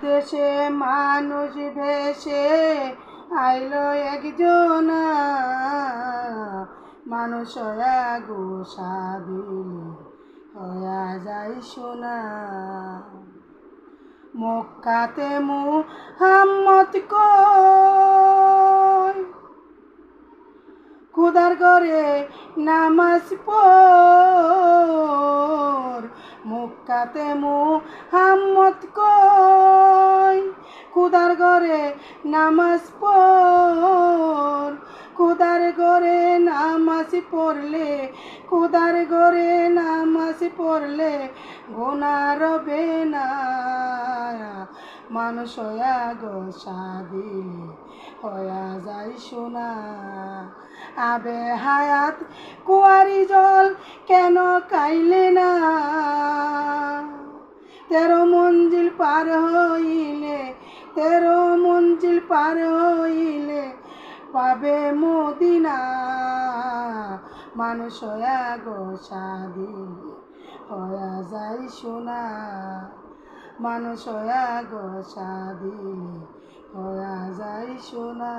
দেশে মানুষ ভেসে আইলো একজনা, মানুষ হয়া গোসা দিলে হয়া যায় সোনা। মক্কাতে মুহাম্মদ কয় খুদার ঘরে নামাজ পড়। মক্কাতে মুহাম্মদ কয় খুদার ঘরে নামাজ পড়। খুদার ঘরে নামাজ পড়লে, খুদার ঘরে নামাজ পড়লে গুনাহ রবে না। মানুষ হয়া গোসা দিলে হয়া যায় সোনা। আবে হায়াত কুয়ারি জল কেন খাইলে না? 13 মঞ্জিল পার হইলে, 13 মঞ্জিল পার হইলে পাবে মদিনা। মানুষ হয়া গোসা দিলে হয়া যায় সোনা। মানুষ হয়া গোসা দিলে হয়া যায় সোনা।